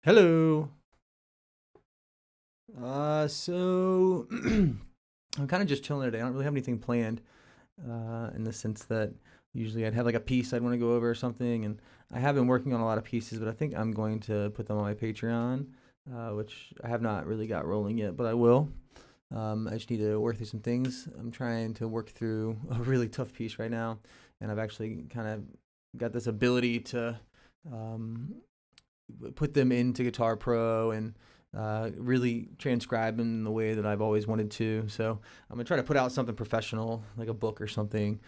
Hello. So I'm kind of just chilling today. I don't really have anything planned, in the sense that usually I'd have like a piece I'd want to go over or something, and I have been working on a lot of pieces, but I think I'm going to put them on my Patreon, which I have not really got rolling yet, but I will. I just need to work through some things. I'm trying to work through a really tough piece right now, and I've actually kind of got this ability to um, put them into Guitar Pro and really transcribe them in the way that I've always wanted to. So I'm gonna try to put out something professional, like a book or something,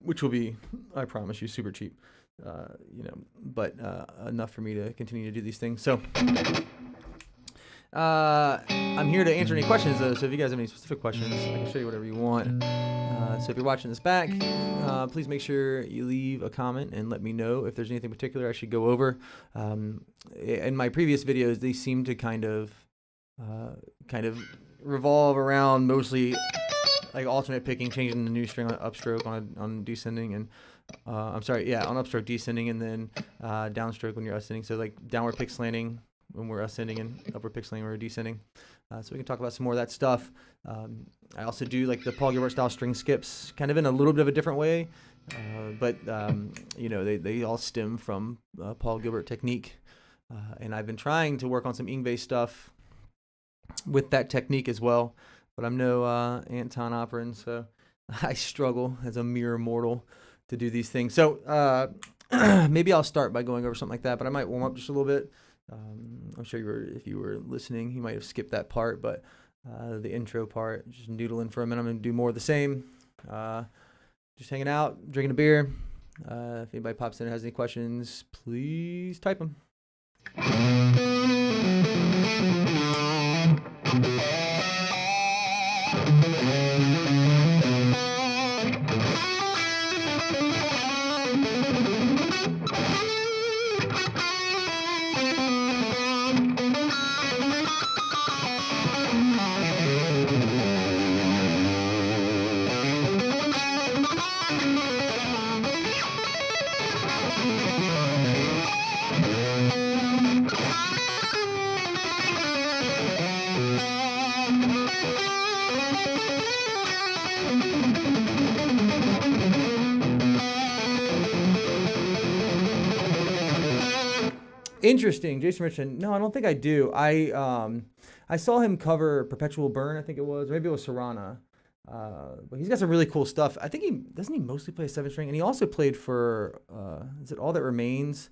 which will be, I promise you, super cheap. But enough for me to continue to do these things. So I'm here to answer any questions though. So if you guys have any specific questions, I can show you whatever you want. So if you're watching this back, please make sure you leave a comment and let me know if there's anything particular I should go over. In my previous videos, they seem to kind of revolve around mostly like alternate picking, changing the new string on upstroke on descending, and on upstroke descending, and then downstroke when you're ascending. So like downward pick slanting when we're ascending and upward pick slanting when we're descending. So we can talk about some more of that stuff. I also do like the Paul Gilbert style string skips, kind of in a little bit of a different way, but they all stem from Paul Gilbert technique, and I've been trying to work on some Yngwie stuff with that technique as well. But I'm no Anton Oprin, so I struggle as a mere mortal to do these things. So maybe I'll start by going over something like that, but I might warm up just a little bit. I'm sure if you were listening, you might have skipped that part, but the intro part, just noodling for a minute. I'm going to do more of the same. Just hanging out, drinking a beer. If anybody pops in and has any questions, please type them. Interesting, Jason Richardson. No, I don't think I do. I saw him cover Perpetual Burn, I think it was, or maybe it was Sarana. But he's got some really cool stuff. I think he mostly play 7-string, and he also played for is it All That Remains?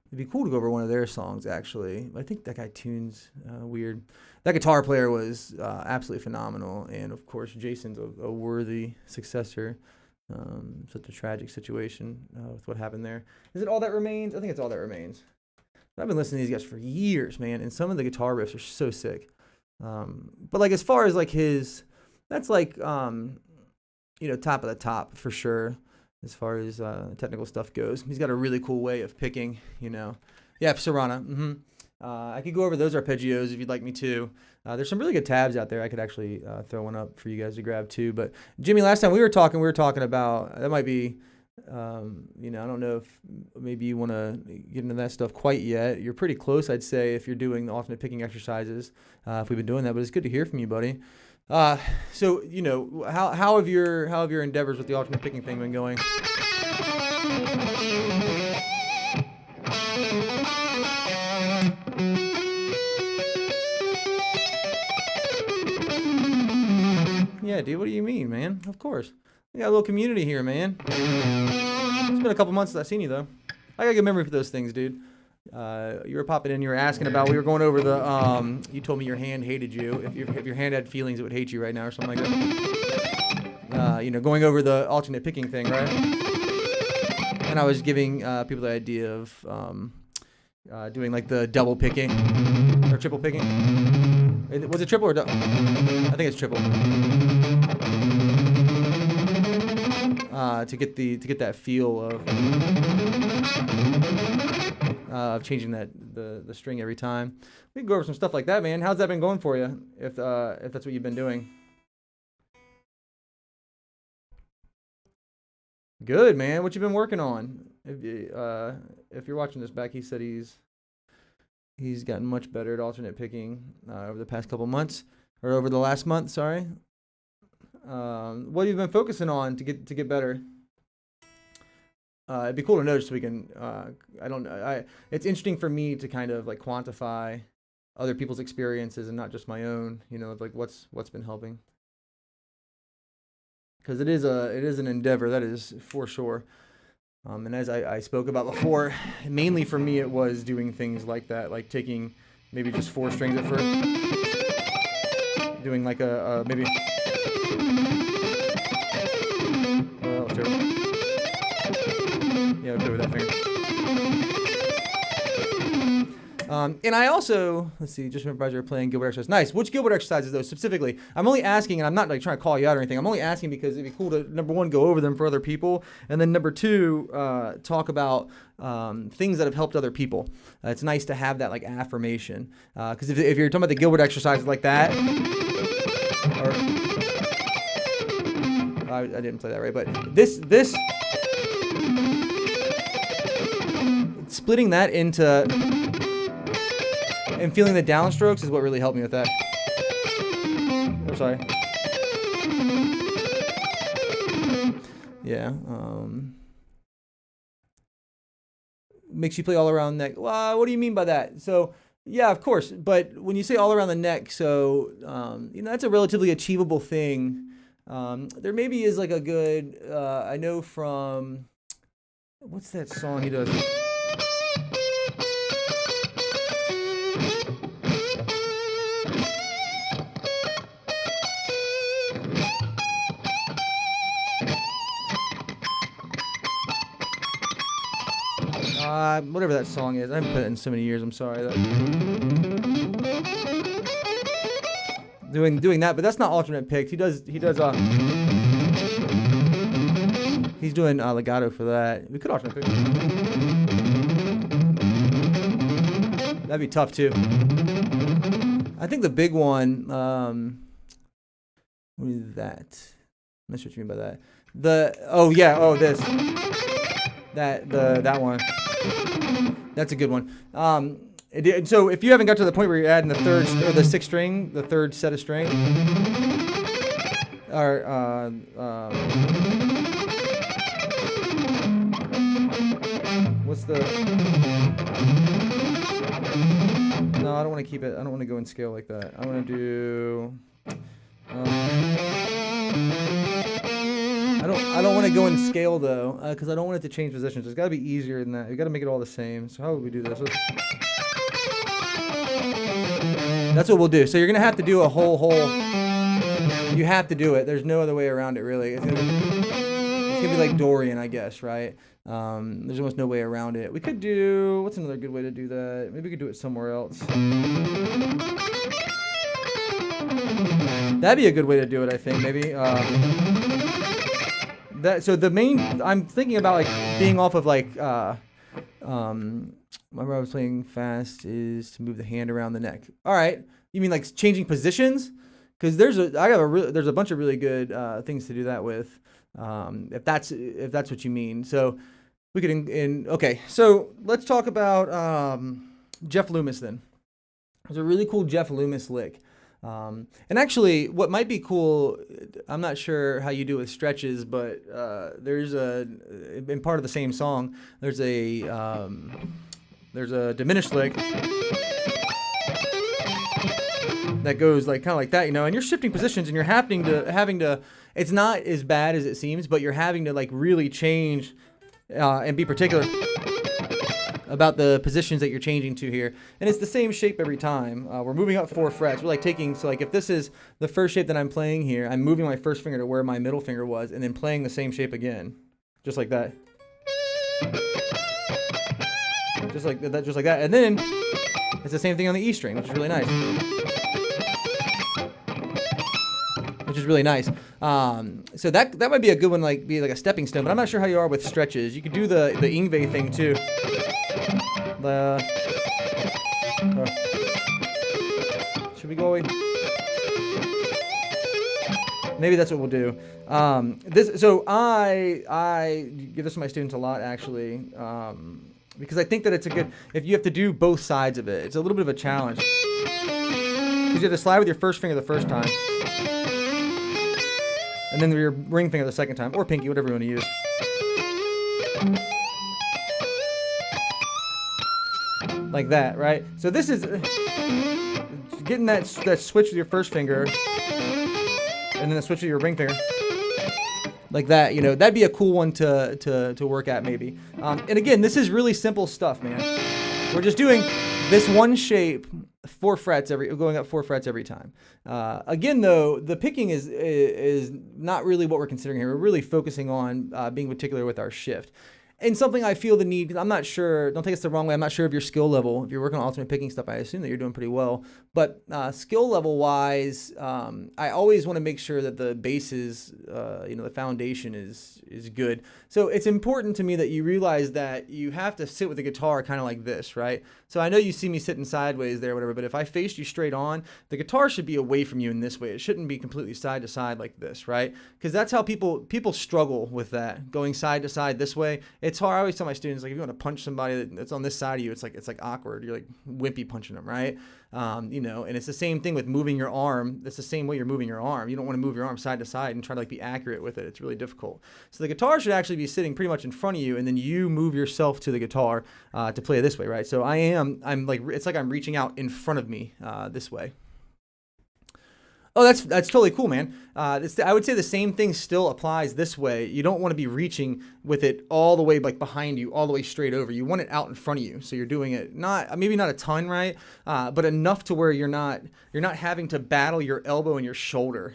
It'd be cool to go over one of their songs, actually. I think that guy tunes weird. That guitar player was absolutely phenomenal, and of course Jason's a worthy successor. Such a tragic situation with what happened there. Is it All That Remains? I think it's All That Remains. I've been listening to these guys for years, man, and some of the guitar riffs are so sick. But like as far as like that's like top of the top for sure as far as technical stuff goes. He's got a really cool way of picking, Yeah, Sarana. I could go over those arpeggios if you'd like me to. There's some really good tabs out there. I could actually throw one up for you guys to grab too. But Jimmy, last time we were talking about that might be. I don't know if maybe you want to get into that stuff quite yet. You're pretty close, I'd say, if you're doing the alternate picking exercises. If we've been doing that, but it's good to hear from you, buddy. So how have your endeavors with the alternate picking thing been going? Yeah, dude. What do you mean, man? Of course. We got a little community here, man. It's been a couple months since I've seen you, though. I got a good memory for those things, dude. You were popping in, you were asking about, we were going over the, you told me your hand hated you. If your hand had feelings, it would hate you right now or something like that. Going over the alternate picking thing, right? And I was giving people the idea of doing like the double picking or triple picking. Was it triple or double? I think it's triple. To get that feel of changing the string every time. We can go over some stuff like that, man. How's that been going for you? If that's what you've been doing. Good, man. What you been working on? If you're watching this back, he said he's gotten much better at alternate picking over the past couple months, or over the last month. Sorry. What have you been focusing on to get better? It'd be cool to know just so we can. It's interesting for me to kind of like quantify other people's experiences and not just my own. Like what's been helping. Because it is an endeavor, that is for sure. And as I spoke about before, mainly for me it was doing things like that, like taking maybe just 4 strings at first, doing like a maybe. Oh, that was terrible. Yeah, over that finger. And I also, let's see, just remember you're playing Gilbert exercises. Nice. Which Gilbert exercises, though, specifically? I'm only asking, and I'm not like trying to call you out or anything. I'm only asking because it'd be cool to, number one, go over them for other people, and then number two, talk about things that have helped other people. It's nice to have that like affirmation. Because if you're talking about the Gilbert exercises like that, or I didn't play that right, but this splitting that into and feeling the downstrokes is what really helped me with that. Oh, sorry. Yeah. Makes you play all around neck. Well, what do you mean by that? So, yeah, of course. But when you say all around the neck, so that's a relatively achievable thing. There maybe is like a good, I know from, what's that song he does? Whatever that song is. I haven't put it in so many years. I'm sorry. Doing that, but that's not alternate picks. He's doing legato for that. We could alternate pick. That'd be tough too. I think the big one. What is that? I'm not sure what you mean by that. This. That one. That's a good one. So if you haven't got to the point where you're adding the third or the sixth string, the third set of string, or what's the? No, I don't want to keep it. I don't want to go in scale like that. I want to do. I don't want to go in scale though, because I don't want it to change positions. It's got to be easier than that. You got to make it all the same. So how would we do this? That's what we'll do. So you're gonna have to do a whole. You have to do it. There's no other way around it, really. It's gonna be like Dorian, I guess, right? There's almost no way around it. We could do. What's another good way to do that? Maybe we could do it somewhere else. That'd be a good way to do it, I think. Maybe. So the main, I'm thinking about like being off of like, remember I was playing fast is to move the hand around the neck. All right, you mean like changing positions? Because there's a bunch of really good things to do that with, if that's what you mean. So we could okay. So let's talk about Jeff Loomis then. There's a really cool Jeff Loomis lick. And actually, what might be cool, I'm not sure how you do with stretches, but there's in part of the same song, there's a diminished lick that goes like kind of like that, and you're shifting positions, and you're having to. It's not as bad as it seems, but you're having to like really change and be particular about the positions that you're changing to here. And it's the same shape every time. We're moving up 4 frets. We're like taking, so like if this is the first shape that I'm playing here, I'm moving my first finger to where my middle finger was and then playing the same shape again. Just like that. Just like that. And then it's the same thing on the E string, which is really nice. So that might be a good one, like be like a stepping stone, but I'm not sure how you are with stretches. You could do the Yngwie thing too. Should we go away? Maybe that's what we'll do. So I give this to my students a lot, actually, because I think that it's a good, if you have to do both sides of it, it's a little bit of a challenge. Because you have to slide with your first finger the first time, and then your ring finger the second time, or pinky, whatever you want to use. Like that, right? So this is getting that switch with your first finger, and then the switch with your ring finger. Like that, that'd be a cool one to work at maybe. And again, this is really simple stuff, man. We're just doing this one shape, 4 frets going up 4 frets every time. Again, though, the picking is not really what we're considering here. We're really focusing on being particular with our shift. And something I feel the need, because I'm not sure, don't take us the wrong way, I'm not sure of your skill level. If you're working on alternate picking stuff, I assume that you're doing pretty well. But skill level wise, I always want to make sure that the basis, the foundation is good. So it's important to me that you realize that you have to sit with the guitar kind of like this, right? So I know you see me sitting sideways there, whatever, but if I faced you straight on, the guitar should be away from you in this way. It shouldn't be completely side to side like this, right? Because that's how people struggle with that, going side to side this way. It's hard. I always tell my students, like, if you want to punch somebody that's on this side of you, it's like awkward. You're like wimpy punching them, right? And it's the same thing with moving your arm. That's the same way you're moving your arm. You don't want to move your arm side to side and try to like be accurate with it. It's really difficult. So the guitar should actually be sitting pretty much in front of you, and then you move yourself to the guitar to play it this way, right? So I'm like, it's like I'm reaching out in front of me this way. Oh, that's totally cool, man. I would say the same thing still applies this way. You don't want to be reaching with it all the way like behind you, all the way straight over. You want it out in front of you, so you're doing it maybe not a ton, right? But enough to where you're not having to battle your elbow and your shoulder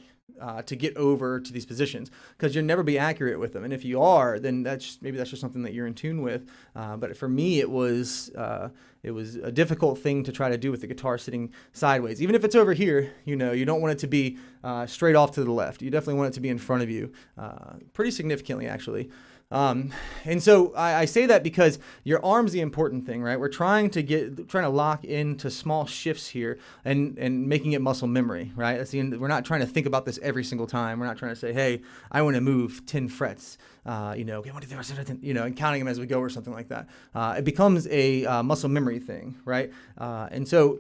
to get over to these positions, because you'll never be accurate with them. And if you are, then maybe that's just something that you're in tune with. But for me, it was a difficult thing to try to do with the guitar sitting sideways. Even if it's over here, you don't want it to be straight off to the left. You definitely want it to be in front of you, pretty significantly, actually. And so I say that because your arm's the important thing, right? We're trying to lock into small shifts here and making it muscle memory, right? We're not trying to think about this every single time. We're not trying to say, hey, I want to move 10 frets, okay, 1, 2, 3, 4, and counting them as we go or something like that. It becomes a muscle memory thing, right? And so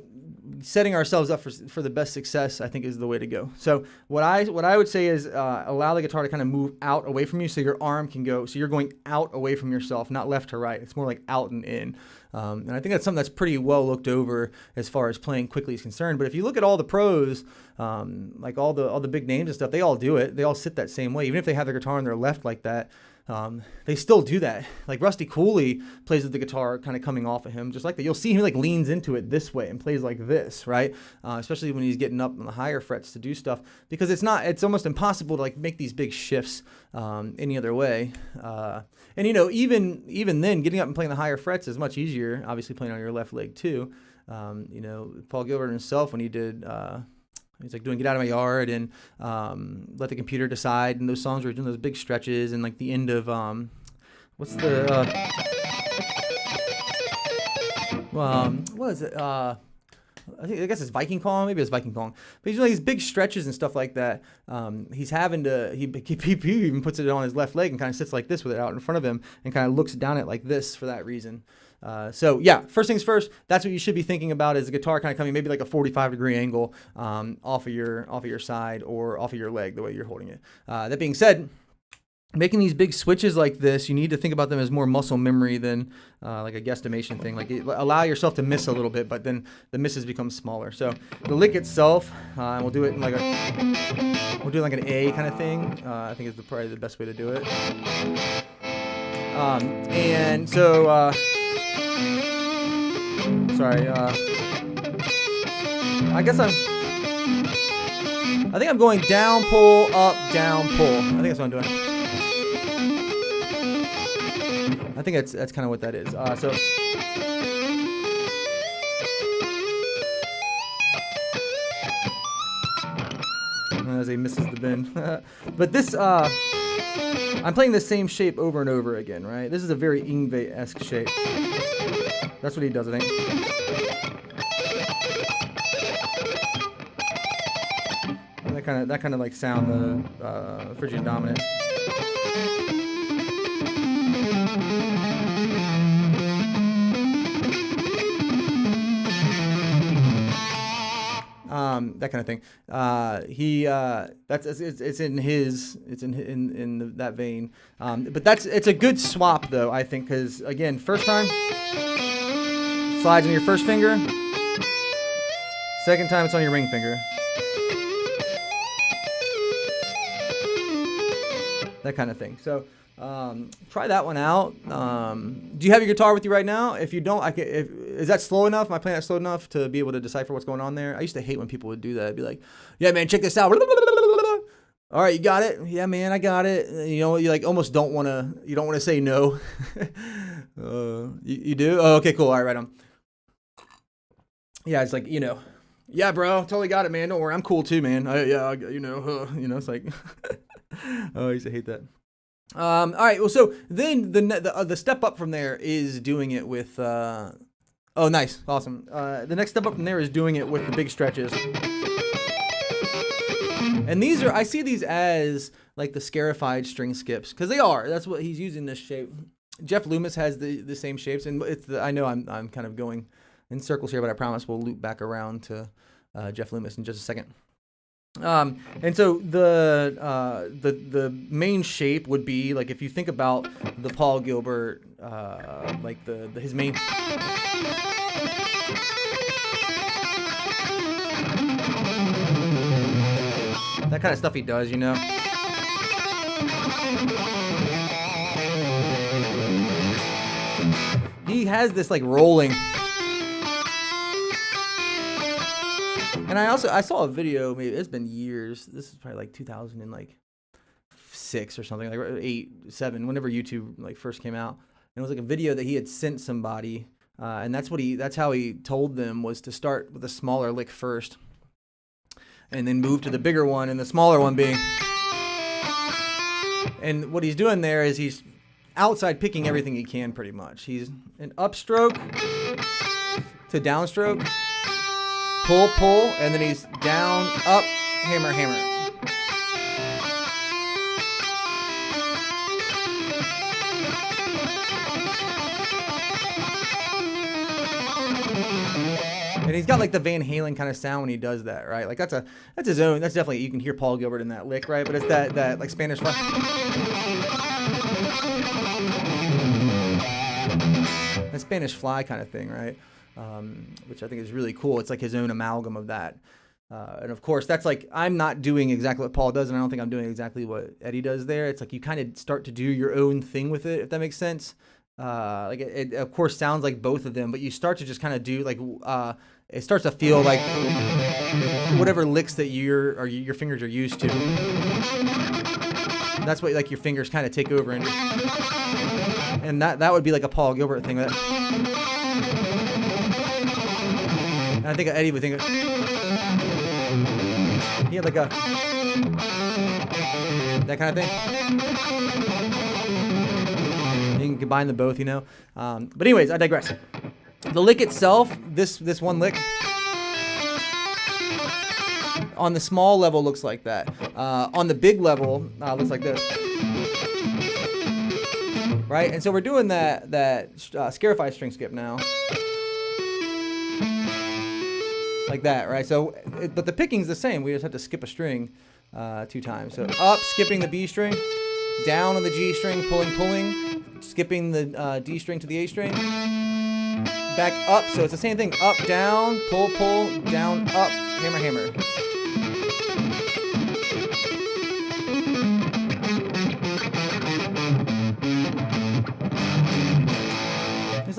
setting ourselves up for the best success, I think, is the way to go. So what I would say is allow the guitar to kind of move out away from you, so your arm can go. So you're going out away from yourself, not left to right. It's more like out and in. And I think that's something that's pretty well looked over as far as playing quickly is concerned. But if you look at all the pros, like all the big names and stuff, they all do it. They all sit that same way, even if they have their guitar on their left like that. They still do that. Like Rusty Cooley plays with the guitar kind of coming off of him, just like that. You'll see him like leans into it this way and plays like this, right? Especially when he's getting up on the higher frets to do stuff, because it's almost impossible to like make these big shifts any other way. And even then, getting up and playing the higher frets is much easier. Obviously, playing on your left leg too. Paul Gilbert himself, when he did. He's like doing Get Out of My Yard and Let the Computer Decide, and those songs were doing those big stretches, and like the end of what is it? I guess it's Viking Kong. Maybe it's Viking Kong. But he's doing these big stretches and stuff like that. He's having to. He even puts it on his left leg and kind of sits like this with it out in front of him and kind of looks down it like this for that reason. So yeah, first things first, that's what you should be thinking about, is the guitar kind of coming maybe like a 45-degree angle off of your side or off of your leg, the way you're holding it. That being said, making these big switches like this, you need to think about them as more muscle memory than like a guesstimation thing. Like allow yourself to miss a little bit, but then the misses become smaller. So the lick itself, we'll do it in like an A kind of thing. I think is probably the best way to do it. And so. Sorry. I think I'm going down, pull, up, down, pull. I think that's what I'm doing. I think that's kind of what that is. So. As he misses the bend. But this, I'm playing the same shape over and over again, right? This is a very Yngwie-esque shape. That's what he does, I think. And that kind of like sound the Phrygian dominant. That kind of thing. It's in that vein. But it's a good swap though, I think, because again, first time slides on your first finger. Second time it's on your ring finger. That kind of thing. So try that one out. Do you have your guitar with you right now? If you don't, is that slow enough? Am I playing that slow enough to be able to decipher what's going on there? I used to hate when people would do that. I'd be like, yeah, man, check this out. All right, you got it? Yeah, man, I got it. You like almost don't want to say no. You do? Oh, okay, cool. All right on. Yeah, it's like, yeah, bro, totally got it, man. Don't worry, I'm cool too, man. It's like, oh, I used to hate that. All right, well, so then the step up from there is doing it with, oh, nice, awesome. The next step up from there is doing it with the big stretches. And I see these as like the scarified string skips, because they are. That's what he's using this shape. Jeff Loomis has the same shapes, and I know I'm kind of going in circles here, but I promise we'll loop back around to Jeff Loomis in just a second. And so the main shape would be like, if you think about the Paul Gilbert, like his main. That kind of stuff he does, you know. He has this like rolling. And I saw a video, maybe it's been years. This is probably like 2006 or something, like 8, 7, whenever YouTube like first came out. And it was like a video that he had sent somebody, and that's how he told them, was to start with a smaller lick first, and then move to the bigger one, and the smaller one being. And what he's doing there is he's outside picking everything he can, pretty much. He's an upstroke to downstroke. Pull, pull, and then he's down, up, hammer, hammer. And he's got like the Van Halen kind of sound when he does that, right? Like that's his own. That's definitely, you can hear Paul Gilbert in that lick, right? But it's that like Spanish fly. That Spanish fly kind of thing, right? Which I think is really cool. It's like his own amalgam of that. And of course, that's like, I'm not doing exactly what Paul does, and I don't think I'm doing exactly what Eddie does there. It's like you kind of start to do your own thing with it, if that makes sense. Like it of course sounds like both of them, but you start to just kind of do like, it starts to feel like whatever licks that your fingers are used to. That's what like your fingers kind of take over, and that would be like a Paul Gilbert thing. And I think Eddie would think he had like that kind of thing. You can combine them both, you know. But anyways, I digress. The lick itself, this one lick, on the small level looks like that. On the big level, looks like this. Right? And so we're doing that Scarify string skip now. Like that, right? So, but the picking's the same. We just have to skip a string 2 times. So up, skipping the B string, down on the G string, pulling, skipping the D string to the A string, back up. So it's the same thing. Up, down, pull, down, up, hammer, hammer.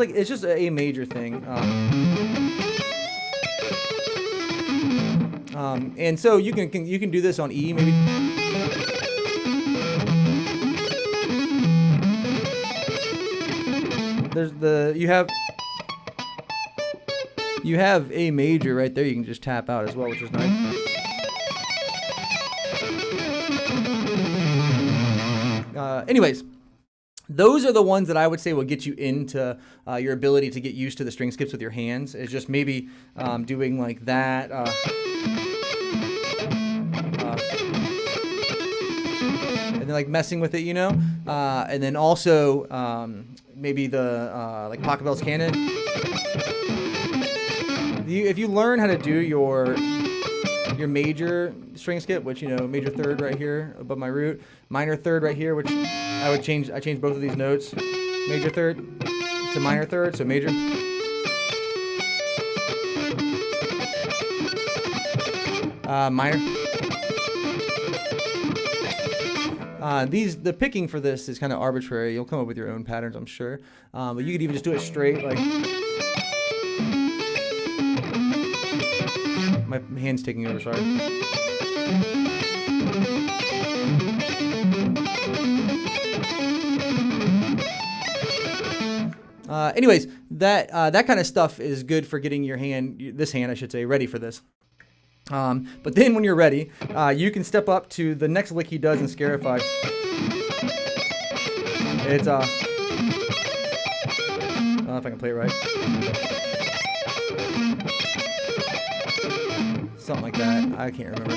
It's just a major thing. And so you can do this on E, maybe. You have A major right there. You can just tap out as well, which is nice. Anyways, those are the ones that I would say will get you into your ability to get used to the string skips with your hands. Is just maybe doing like that. And then like messing with it, you know. And then also maybe the like Pachelbel's Canon. If you learn how to do your major string skip, which, you know, major third right here above my root, minor third right here, which I change both of these notes, major third to minor third, so major. Minor. The picking for this is kind of arbitrary. You'll come up with your own patterns, I'm sure. But you could even just do it straight, like. My hand's taking over, sorry. Anyways, that kind of stuff is good for getting this hand, I should say, ready for this. But then when you're ready, you can step up to the next lick he does in Scarify. It's I don't know if I can play it right. Something like that. I can't remember.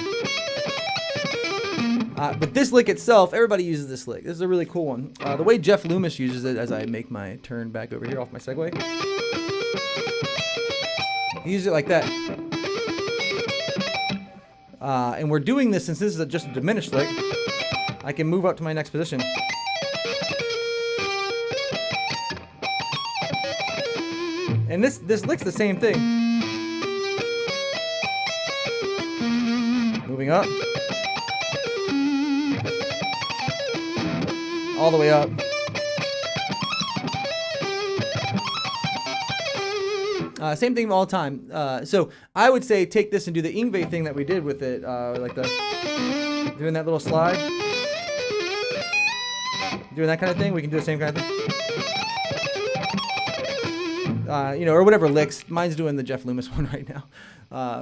But this lick itself, everybody uses this lick. This is a really cool one. The way Jeff Loomis uses it, as I make my turn back over here off my Segway, he uses it like that. And we're doing this, since this is just a diminished lick, I can move up to my next position. And this lick's the same thing. Moving up, all the way up. Same thing all the time. So I would say take this and do the Yngwie thing that we did with it, like doing that little slide, doing that kind of thing. We can do the same kind of thing. Or whatever licks. Mine's doing the Jeff Loomis one right now,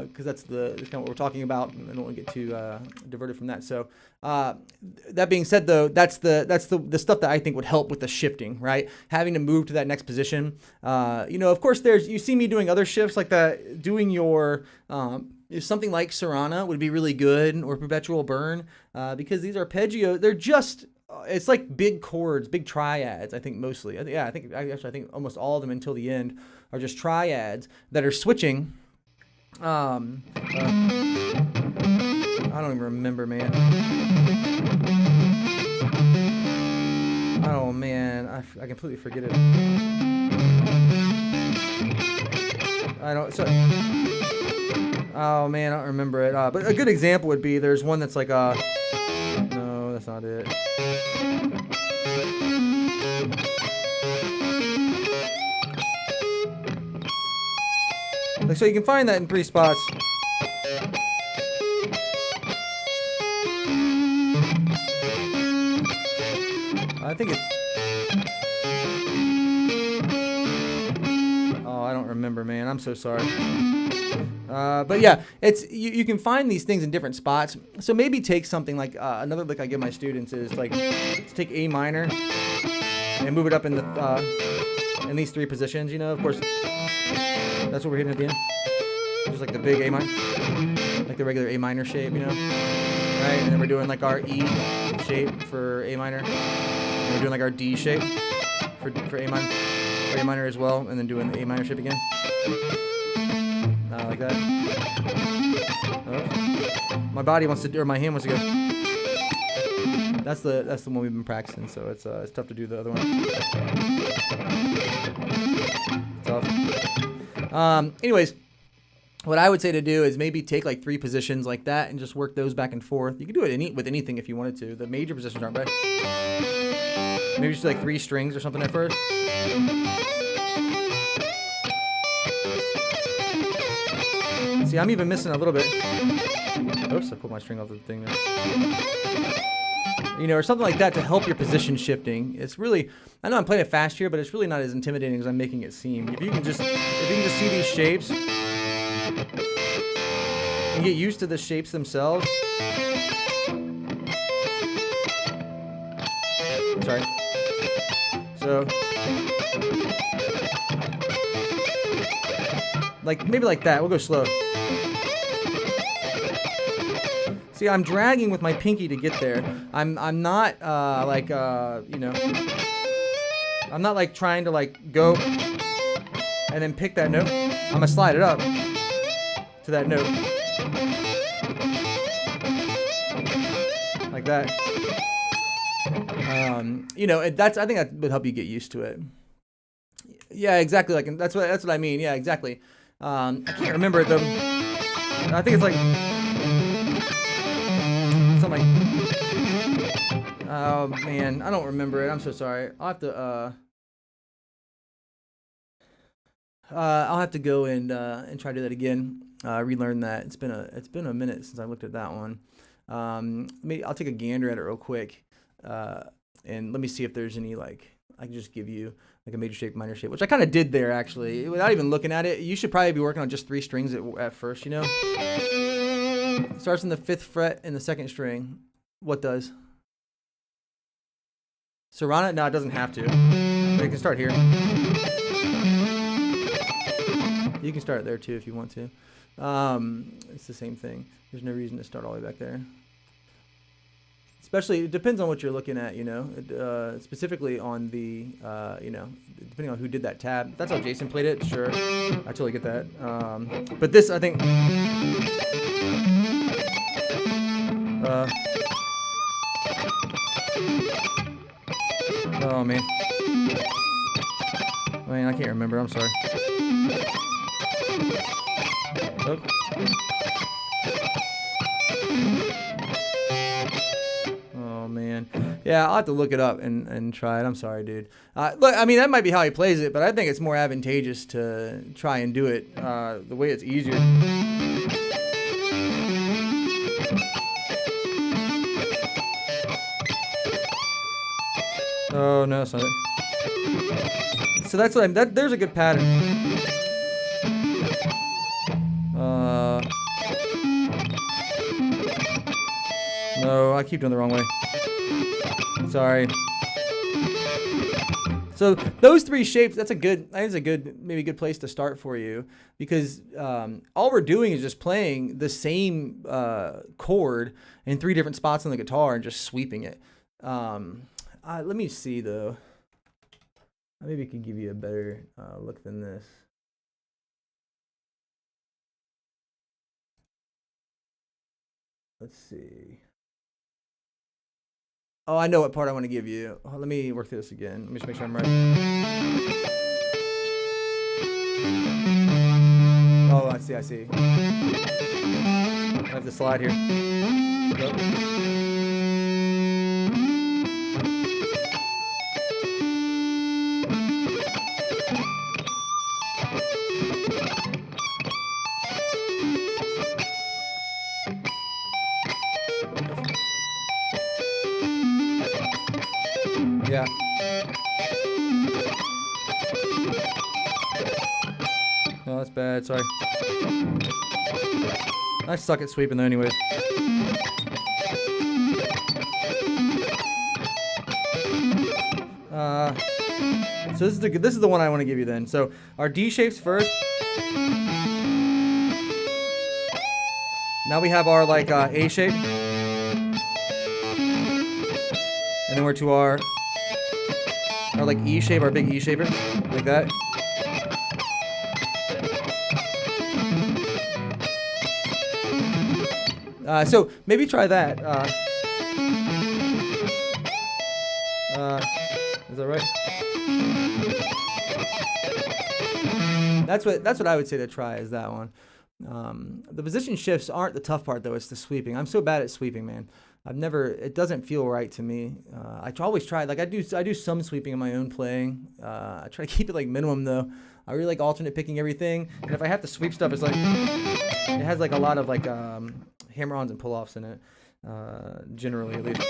because that's kind of what we're talking about, and I don't want to get too diverted from that. So that being said, though, that's the stuff that I think would help with the shifting, right? Having to move to that next position. Of course, you see me doing other shifts like that. Doing your something like Serrana would be really good, or Perpetual Burn, because these arpeggio. They're just. It's like big chords, big triads, I think mostly. I think almost all of them until the end are just triads that are switching. I don't even remember, man. Oh, man. I completely forget it. Oh, man, I don't remember it. But a good example would be there's one that's like no, that's not it. So you can find that in 3 spots. I think it's... Oh, I don't remember, man. I'm so sorry. But yeah, you can find these things in different spots. So maybe take something like another lick I give my students is like let's take A minor and move it up in these 3 positions. Of course, that's what we're hitting at the end. Just like the big A minor, like the regular A minor shape, right? And then we're doing like our E shape for A minor. And we're doing like our D shape for A minor as well, and then doing the A minor shape again. Like that. Oh. My body wants to, or my hand wants to go. That's the one we've been practicing, so it's tough to do the other one. Tough. Anyways, what I would say to do is maybe take like 3 positions like that and just work those back and forth. You can do it with anything if you wanted to. The major positions aren't bad. Maybe just like 3 strings or something at first. See, I'm even missing a little bit. Oops, I put my string off the thing there. Or something like that to help your position shifting. It's really, I know I'm playing it fast here, but it's really not as intimidating as I'm making it seem. If you can just see these shapes and get used to the shapes themselves. Sorry. So, maybe like that. We'll go slow. See, I'm dragging with my pinky to get there. I'm not I'm not like trying to like go and then pick that note. I'm gonna slide it up to that note. Like that. I think that would help you get used to it. Yeah, exactly. Like that's what I mean. Yeah, exactly. I can't remember it though. I think it's like something like. Oh man, I don't remember it. I'm so sorry. I'll have to go and try to do that again. Relearn that. It's been a minute since I looked at that one. Maybe I'll take a gander at it real quick, and let me see if there's any I can just give you like a major shape, minor shape, which I kind of did there actually, without even looking at it. You should probably be working on just 3 strings at first, It starts in the 5th fret in the 2nd string. What does? Serrana? No, it doesn't have to. But you can start here. You can start there too if you want to. It's the same thing. There's no reason to start all the way back there. Especially, it depends on what you're looking at, specifically on the, depending on who did that tab. If that's how Jason played it, sure. I totally get that. But this, I think... oh, man. I can't remember. I'm sorry. Oh. Yeah, I'll have to look it up and try it. I'm sorry, dude. Look, I mean, that might be how he plays it, but I think it's more advantageous to try and do it the way it's easier. Oh, no, it's not it. So that's what there's a good pattern. No, I keep doing the wrong way. Sorry. So those three shapes, I think it's a good place to start for you, because all we're doing is just playing the same chord in three different spots on the guitar and just sweeping it. Let me see though. Maybe I could give you a better look than this. Let's see. Oh, I know what part I want to give you. Oh, let me work through this again. Let me just make sure I'm right. Oh, I see. I have the slide here. Yep. Yeah. No, that's bad. Sorry. I suck at sweeping though, anyways. So this is the one I want to give you then. So our D shapes first. Now we have our like A shape, and then we're to our like E shape, our big E shaper, like that. So maybe try that. Is that right? That's what I would say to try, is that one. The position shifts aren't the tough part though, it's the sweeping. I'm so bad at sweeping, man. It doesn't feel right to me. I always try, like I do some sweeping in my own playing. I try to keep it like minimum though. I really like alternate picking everything. And if I have to sweep stuff, it's like, it has like a lot of like hammer-ons and pull-offs in it, generally at least.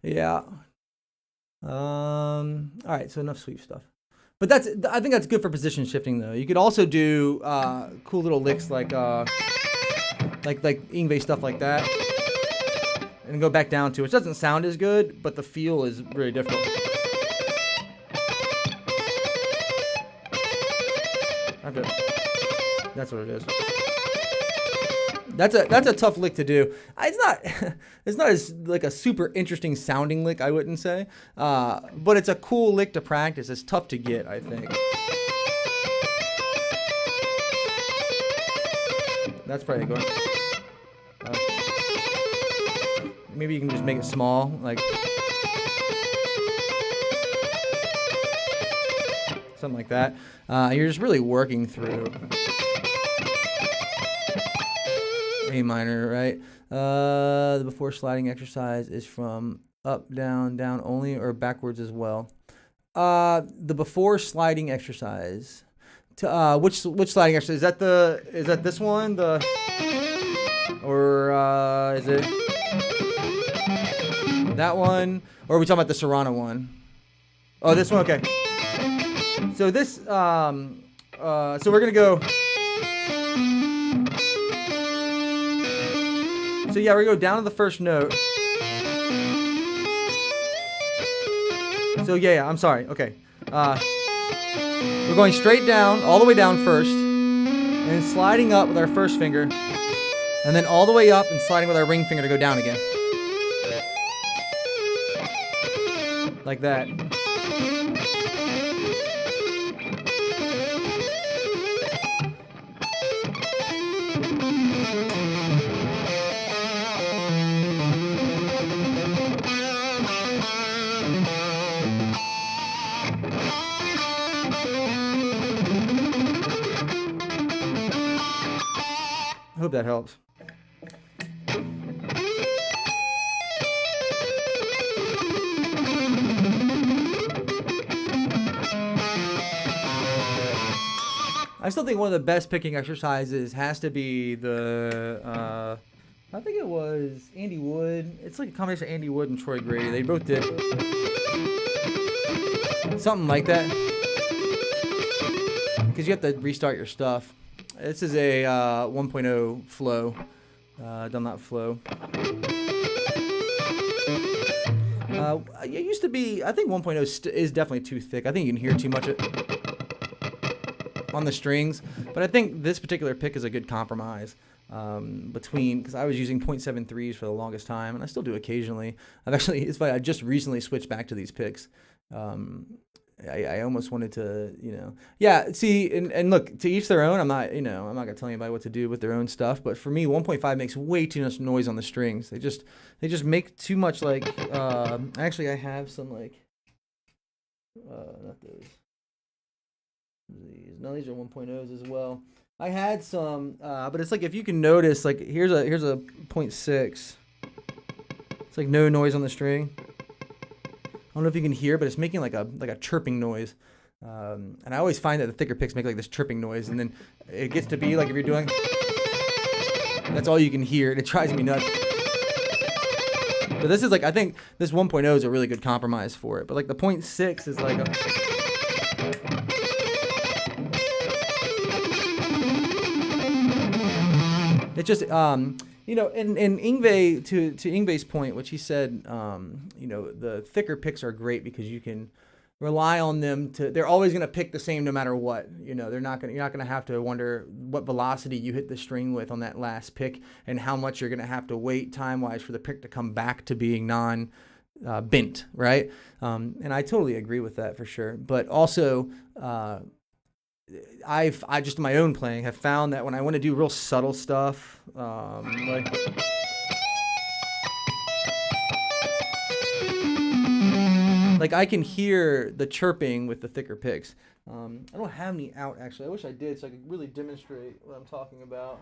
Yeah. All right. So enough sweep stuff. But I think that's good for position shifting though. You could also do cool little licks like Yngwie stuff like that, and go back down to it. Which doesn't sound as good, but the feel is really difficult. That's what it is. That's a tough lick to do. It's not as like a super interesting sounding lick, I wouldn't say, but it's a cool lick to practice. It's tough to get, I think. That's probably good. Maybe you can just make it small, like something like that. You're just really working through A minor, right? The before sliding exercise is from up, down, down only, or backwards as well. The before sliding exercise. Which sliding exercise? Is that this one? Or is it that one? Or are we talking about the Serrano one? Oh, this one. Okay. So this. So we're gonna go. So yeah, we're gonna go down to the first note. So yeah, I'm sorry. Okay. We're going straight down, all the way down first, and then sliding up with our first finger, and then all the way up and sliding with our ring finger to go down again. Like that. I hope that helps. I still think one of the best picking exercises has to be the, I think it was Andy Wood. It's like a combination of Andy Wood and Troy Grady. They both did something like that. Because you have to restart your stuff. This is a 1.0 flow, Dunlop flow. It used to be, I think 1.0 is definitely too thick. I think you can hear too much on the strings, but I think this particular pick is a good compromise between, because I was using 0.73s for the longest time, and I still do occasionally. It's funny, I just recently switched back to these picks. I almost wanted to, see, and look, to each their own. I'm not gonna tell anybody what to do with their own stuff, but for me, 1.5 makes way too much noise on the strings. They just make too much, like, actually I have some, like, not those. These are 1.0s as well. I had some, but it's like, if you can notice, like, here's a 0.6. It's like no noise on the string. I don't know if you can hear, but it's making like a chirping noise. And I always find that the thicker picks make like this chirping noise, and then it gets to be like, if you're doing, that's all you can hear, and it drives me nuts. But this is like, I think this 1.0 is a really good compromise for it. But like the 0.6 is like it's just, and Yngwie, to Yngwie's point, which he said, the thicker picks are great because you can rely on them they're always going to pick the same no matter what. You're not going to have to wonder what velocity you hit the string with on that last pick and how much you're going to have to wait time-wise for the pick to come back to being bent, right? And I totally agree with that for sure. But also, I just in my own playing have found that when I want to do real subtle stuff, like I can hear the chirping with the thicker picks. I don't have any out actually. I wish I did so I could really demonstrate what I'm talking about.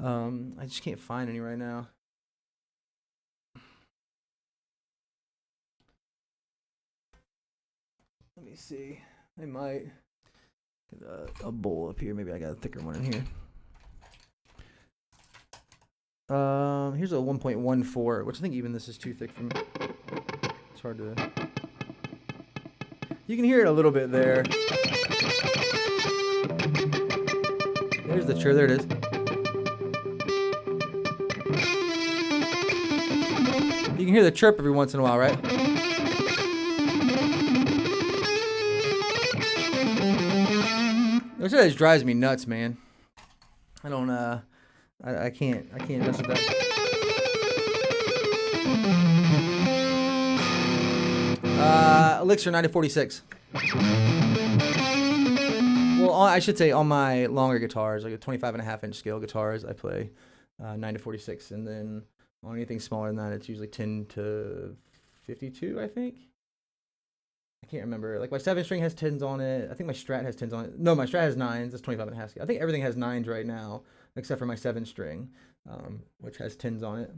I just can't find any right now. Let me see. I might. A bowl up here. Maybe I got a thicker one in here. Here's a 1.14, which I think even this is too thick for me. It's hard to. You can hear it a little bit there. There's the chirp. There it is. You can hear the chirp every once in a while, right? Which just drives me nuts, man. I don't, I can't mess with that. Elixir 9046. Well, I should say on my longer guitars, like a 25.5-inch scale guitars, I play 9-46, and then on anything smaller than that, it's usually 10 to 52, I think. I can't remember. Like my 7-string has 10s on it. I think my Strat has 10s on it. No, my Strat has 9s. It's 25.5 scale. I think everything has 9s right now, except for my 7-string, which has 10s on it.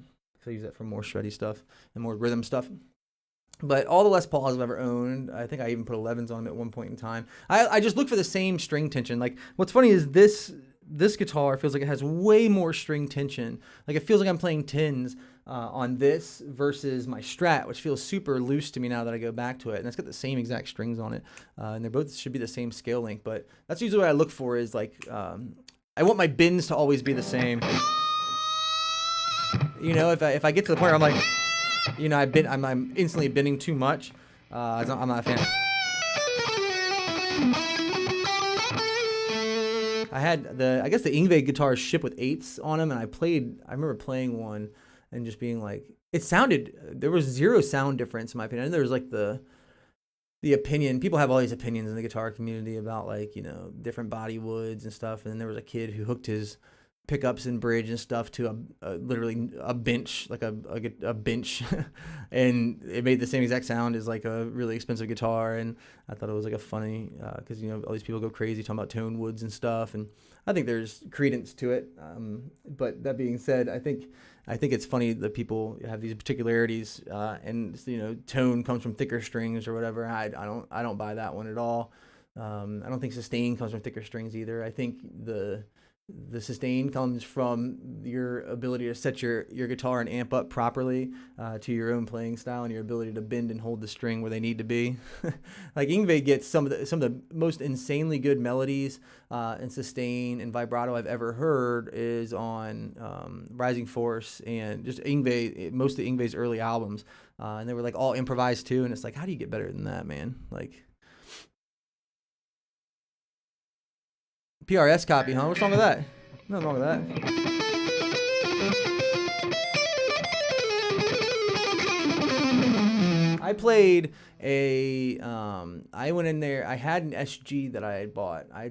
So I use that for more shreddy stuff and more rhythm stuff. But all the Les Pauls I've ever owned, I think I even put 11s on them at one point in time. I just look for the same string tension. Like what's funny is this guitar feels like it has way more string tension. Like it feels like I'm playing 10s on this versus my Strat, which feels super loose to me now that I go back to it. And it's got the same exact strings on it. And they both should be the same scale length. But that's usually what I look for is like, I want my bends to always be the same. If I get to the point where I'm like, I'm instantly bending too much. I'm not a fan. I had I guess the Yngwie guitars ship with 8s on them, and I remember playing one and just being like, there was zero sound difference in my opinion. And there was like the opinion, people have all these opinions in the guitar community about like, different body woods and stuff. And then there was a kid who hooked his pickups and bridge and stuff to literally a bench, like a bench, and it made the same exact sound as like a really expensive guitar. And I thought it was like a funny, because all these people go crazy talking about tone woods and stuff, and I think there's credence to it. But that being said, I think it's funny that people have these particularities, and tone comes from thicker strings or whatever. I don't buy that one at all. I don't think sustain comes from thicker strings either. I think the sustain comes from your ability to set your guitar and amp up properly to your own playing style, and your ability to bend and hold the string where they need to be. Like Yngwie gets some of the most insanely good melodies and sustain and vibrato I've ever heard is on Rising Force and just Yngwie, most of Yngwie's early albums, and they were like all improvised too. And it's like, how do you get better than that, man? Like. PRS copy, huh? What's wrong with that? Nothing wrong with that. I played I went in there, I had an SG that I had bought. I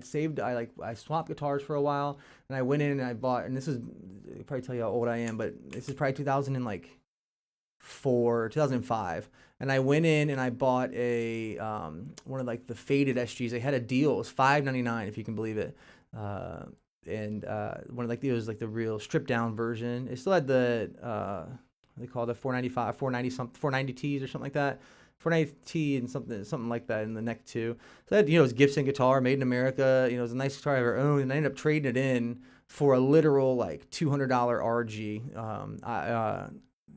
swapped guitars for a while, and I went in and I bought, and this is, I'll probably tell you how old I am, but this is probably 2005. And I went in and I bought one of like the faded SGs. They had a deal. It was $5.99, if you can believe it. And one of like it was like the real stripped down version. It still had the they call it the 495, 490Ts or something like that. 490T and something like that in the neck too. So that, it was Gibson guitar, made in America. It was a nice guitar I ever owned, and I ended up trading it in for a literal like $200 RG.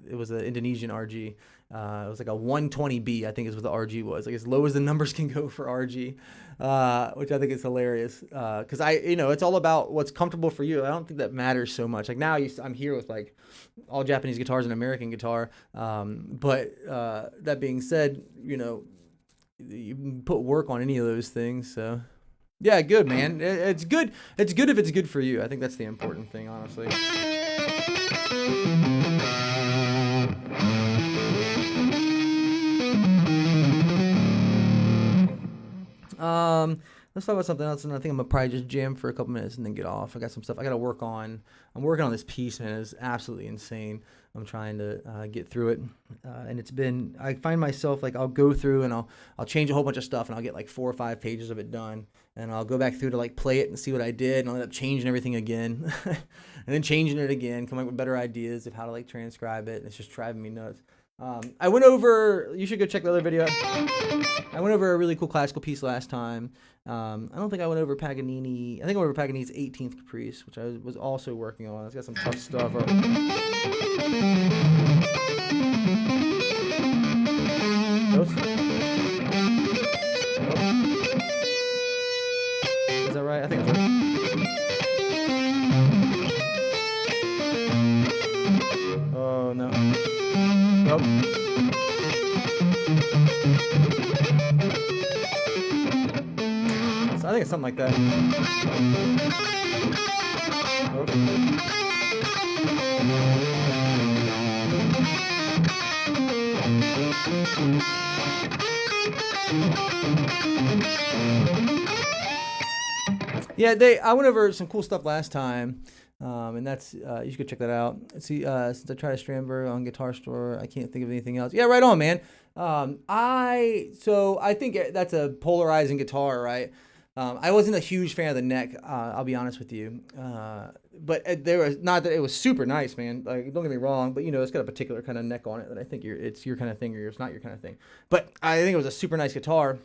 It was an Indonesian RG. It was like a 120B, I think is what the RG was. Like as low as the numbers can go for RG, which I think is hilarious. Because it's all about what's comfortable for you. I don't think that matters so much. Like now I'm here with like all Japanese guitars and American guitar. But that being said, you can put work on any of those things. So yeah, good, man. It's good. It's good if it's good for you. I think that's the important thing, honestly. Let's talk about something else, and I think I'm gonna probably just jam for a couple minutes and then get off. I got some stuff I gotta work on. I'm working on this piece, and it's absolutely insane. I'm trying to get through it, and I find myself like I'll go through and I'll change a whole bunch of stuff, and I'll get like 4 or 5 pages of it done, and I'll go back through to like play it and see what I did, and I'll end up changing everything again, and then changing it again, coming up with better ideas of how to like transcribe it, and it's just driving me nuts. I went over, you should go check the other video. I went over a really cool classical piece last time. I don't think I went over Paganini. I think I went over Paganini's 18th Caprice, which I was also working on. It's got some tough stuff. Nope. Is that right? I think that's right. Oh, no. Nope. So I think it's something like that. Nope. Yeah, I went over some cool stuff last time. And that's you should go check that out. Let's see, since I tried a Strandberg on Guitar Store, I can't think of anything else. Yeah, right on, man. I think that's a polarizing guitar, right? I wasn't a huge fan of the neck. I'll be honest with you. But there was not that it was super nice, man. Like, don't get me wrong, but it's got a particular kind of neck on it that I think it's your kind of thing or it's not your kind of thing. But I think it was a super nice guitar.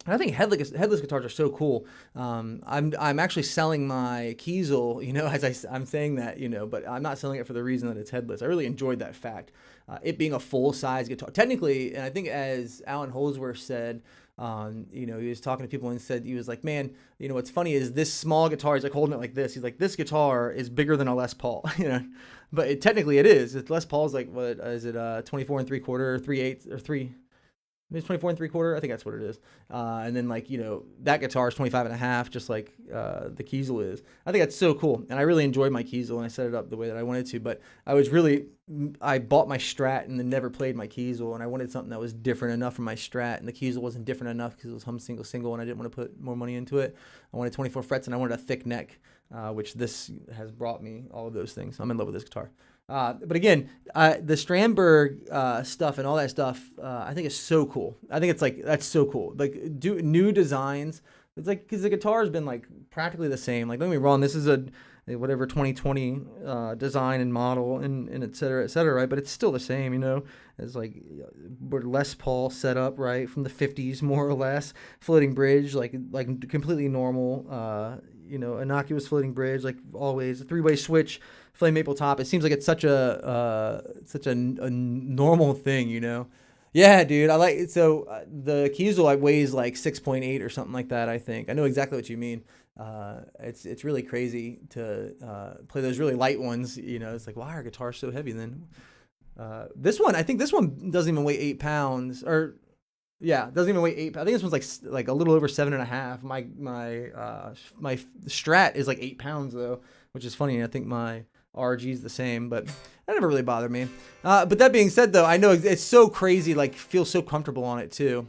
And I think headless guitars are so cool. I'm actually selling my Kiesel, as I'm saying that, but I'm not selling it for the reason that it's headless. I really enjoyed that fact. It being a full-size guitar. Technically, and I think as Alan Holdsworth said, he was talking to people and said, he was like, man, what's funny is this small guitar, he's like holding it like this. He's like, this guitar is bigger than a Les Paul, but technically it is. Les Paul's like, what is it, 24 3/4, 3/8, or 3... It's 24 and 3/4. I think that's what it is. And then like, that guitar is 25 and a half, just like the Kiesel is. I think that's so cool. And I really enjoyed my Kiesel and I set it up the way that I wanted to, but I bought my Strat and then never played my Kiesel, and I wanted something that was different enough for my Strat, and the Kiesel wasn't different enough because it was hum single, and I didn't want to put more money into it. I wanted 24 frets and I wanted a thick neck, which this has brought me all of those things. I'm in love with this guitar. But again, the Strandberg stuff and all that stuff, I think is so cool. I think it's like, that's so cool. Like, do new designs. It's like, because the guitar has been like practically the same. Like, don't get me wrong, this is a whatever 2020 design and model and et cetera, right? But it's still the same, It's like Les Paul set up, right, from the 50s, more or less. Floating bridge, like completely normal, innocuous floating bridge, like always. A 3-way switch, flame maple top. It seems like it's such a normal thing, Yeah, dude, I like it. So the Kiesel weighs like 6.8 or something like that, I think. I know exactly what you mean. It's really crazy to play those really light ones. It's like, why are guitars so heavy then? I think this one doesn't even weigh 8 pounds, or yeah, doesn't even weigh 8. I think this one's like a little over 7.5. My Strat is like 8 pounds though, which is funny. I think my RG is the same, but that never really bothered me. But that being said, though, I know it's so crazy. Like, feel so comfortable on it too.